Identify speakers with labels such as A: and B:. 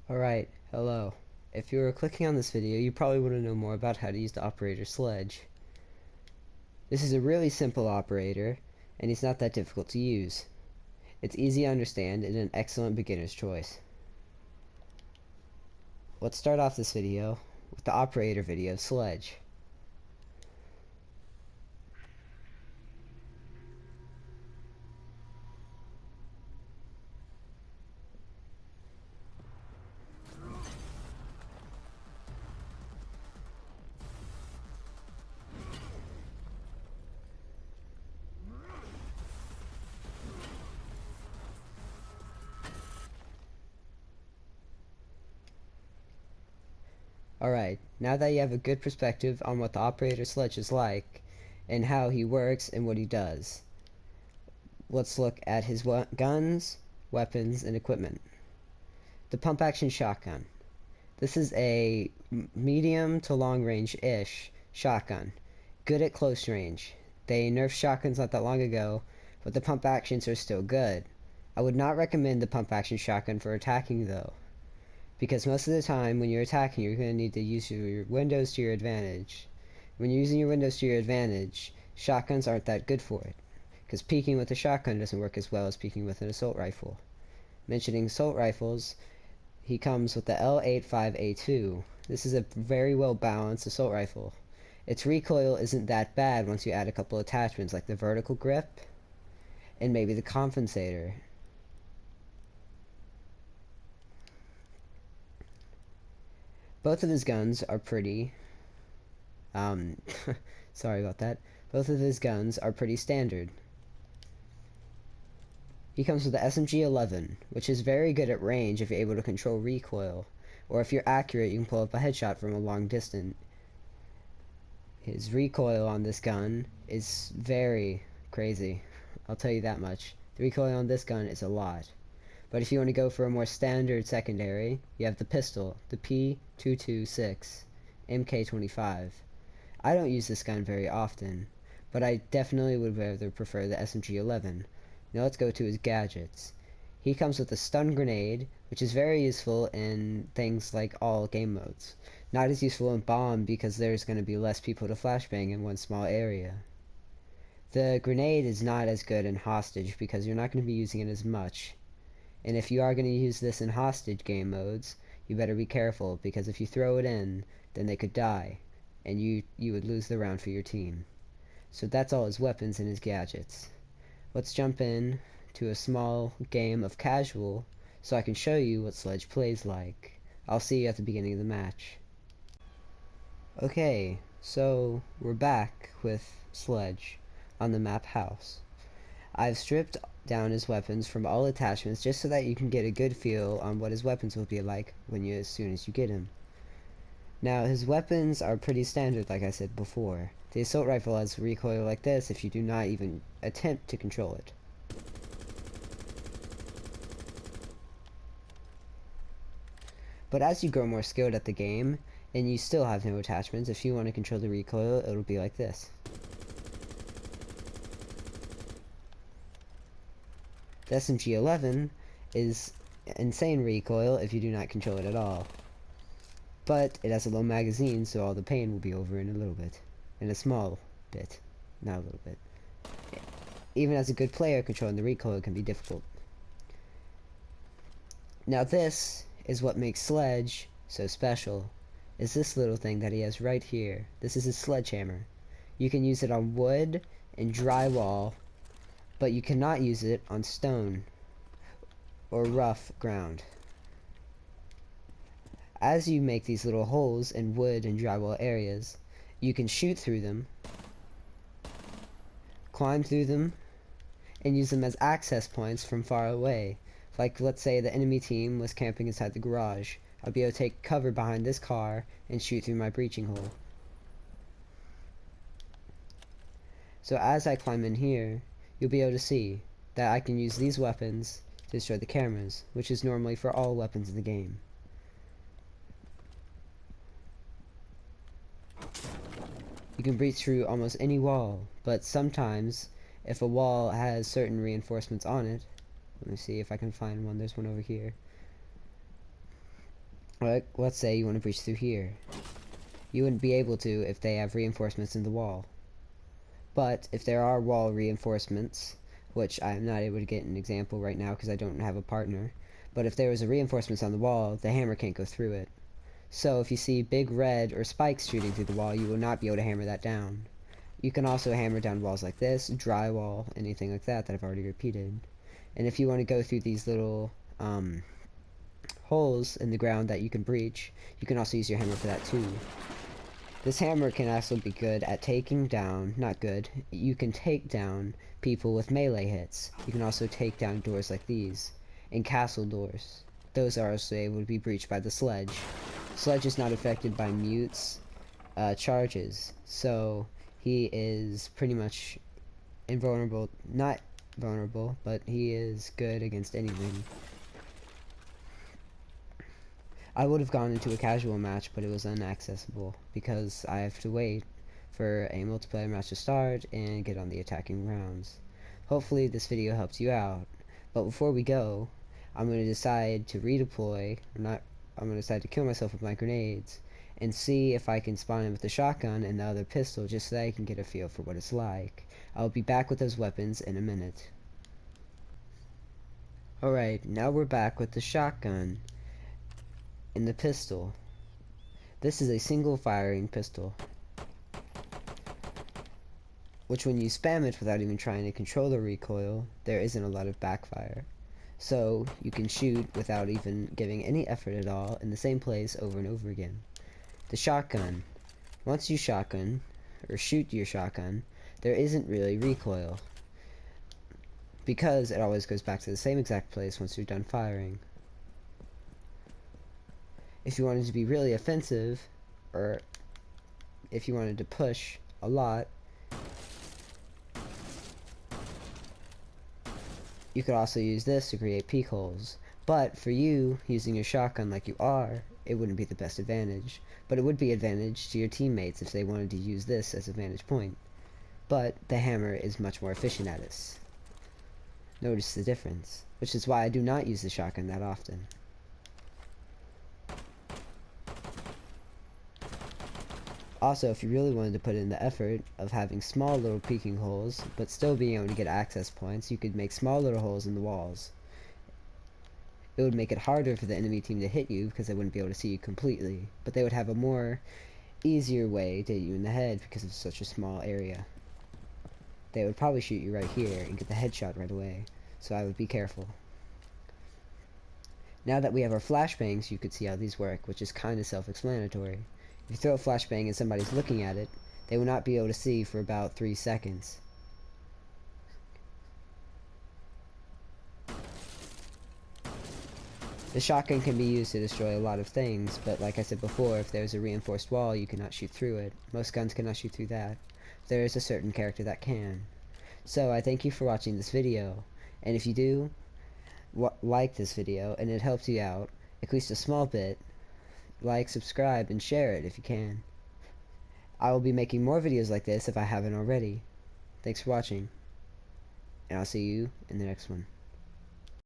A: Alright, hello. If you were clicking on this video, you probably want to know more about how to use the operator Sledge. This is a really simple operator, and it's not that difficult to use. It's easy to understand and an excellent beginner's choice. Let's start off this video with the operator video Sledge. Alright, now that you have a good perspective on what the operator Sledge is like, and how he works and what he does, let's look at his guns, weapons, and equipment. The pump-action shotgun. This is a medium to long range-ish shotgun. Good at close range. They nerfed shotguns not that long ago, but the pump actions are still good. I would not recommend the pump action shotgun for attacking though, because most of the time when you're attacking you're going to need to use your windows to your advantage. When you're using your windows to your advantage, shotguns aren't that good for it, because peeking with a shotgun doesn't work as well as peeking with an assault rifle. Mentioning assault rifles, he comes with the L85A2. This is a very well balanced assault rifle. Its recoil isn't that bad once you add a couple attachments like the vertical grip and maybe the compensator. Both of his guns are pretty sorry about that. Both of his guns are pretty standard. He comes with the SMG-11, which is very good at range if you're able to control recoil, or if you're accurate you can pull up a headshot from a long distance. His recoil on this gun is very crazy, I'll tell you that much. The recoil on this gun is a lot. But if you want to go for a more standard secondary, you have the pistol, the P226 MK25. I don't use this gun very often, but I definitely would rather prefer the SMG-11. Now let's go to his gadgets. He comes with a stun grenade, which is very useful in things like all game modes. Not as useful in bomb because there's going to be less people to flashbang in one small area. The grenade is not as good in hostage because you're not going to be using it as much. And if you are going to use this in hostage game modes, you better be careful, because if you throw it in, then they could die, and you would lose the round for your team. So that's all his weapons and his gadgets. Let's jump in to a small game of casual, so I can show you what Sledge plays like. I'll see you at the beginning of the match. Okay, so we're back with Sledge on the map House. I've stripped down his weapons from all attachments just so that you can get a good feel on what his weapons will be like as soon as you get him. Now his weapons are pretty standard like I said before. The assault rifle has recoil like this if you do not even attempt to control it. But as you grow more skilled at the game, and you still have no attachments, if you want to control the recoil, it'll be like this. The SMG-11 is insane recoil if you do not control it at all. But it has a low magazine, so all the pain will be over in a little bit. In a small bit. Not a little bit. Even as a good player, controlling the recoil can be difficult. Now this is what makes Sledge so special, is this little thing that he has right here. This is his sledgehammer. You can use it on wood and drywall, but you cannot use it on stone or rough ground. As you make these little holes in wood and drywall areas, you can shoot through them, climb through them, and use them as access points from far away. Like, let's say the enemy team was camping inside the garage. I'll be able to take cover behind this car and shoot through my breaching hole. So as I climb in here, you'll be able to see that I can use these weapons to destroy the cameras, which is normally for all weapons in the game. You can breach through almost any wall, but sometimes if a wall has certain reinforcements on it, let me see if I can find one, there's one over here. Like, let's say you want to breach through here. You wouldn't be able to if they have reinforcements in the wall. But if there are wall reinforcements, which I'm not able to get an example right now because I don't have a partner, but if there was a reinforcements on the wall, the hammer can't go through it. So if you see big red or spikes shooting through the wall, you will not be able to hammer that down. You can also hammer down walls like this, drywall, anything like that that I've already repeated. And if you want to go through these little holes in the ground that you can breach, you can also use your hammer for that too. This hammer can also be good at taking down, not good, you can take down people with melee hits. You can also take down doors like these, and castle doors. Those are also able to be breached by the Sledge. Sledge is not affected by Mute's charges, so he is pretty much invulnerable, not vulnerable, but he is good against anything. I would have gone into a casual match, but it was inaccessible because I have to wait for a multiplayer match to start and get on the attacking rounds. Hopefully this video helps you out, but before we go, I'm going to decide to redeploy, I'm going to decide to kill myself with my grenades and see if I can spawn in with the shotgun and the other pistol just so that I can get a feel for what it's like. I'll be back with those weapons in a minute. Alright, now we're back with the shotgun and the pistol. This is a single firing pistol, which when you spam it without even trying to control the recoil, there isn't a lot of backfire. So you can shoot without even giving any effort at all in the same place over and over again. The shotgun. Once you shotgun, or shoot your shotgun, there isn't really recoil, because it always goes back to the same exact place once you're done firing. If you wanted to be really offensive, or if you wanted to push a lot, you could also use this to create peek holes. But for you, using your shotgun like you are, it wouldn't be the best advantage. But it would be advantage to your teammates if they wanted to use this as a vantage point. But the hammer is much more efficient at this. Notice the difference, which is why I do not use the shotgun that often. Also, if you really wanted to put in the effort of having small little peeking holes, but still being able to get access points, you could make small little holes in the walls. It would make it harder for the enemy team to hit you because they wouldn't be able to see you completely, but they would have a more easier way to hit you in the head because of such a small area. They would probably shoot you right here and get the headshot right away, so I would be careful. Now that we have our flashbangs, you could see how these work, which is kind of self-explanatory. If you throw a flashbang and somebody's looking at it, they will not be able to see for about 3 seconds. The shotgun can be used to destroy a lot of things, but like I said before, if there's a reinforced wall, you cannot shoot through it. Most guns cannot shoot through that. There is a certain character that can. So I thank you for watching this video, and if you do like this video and it helps you out, at least a small bit, like, subscribe, and share it if you can. I will be making more videos like this if I haven't already. Thanks for watching, and I'll see you in the next one.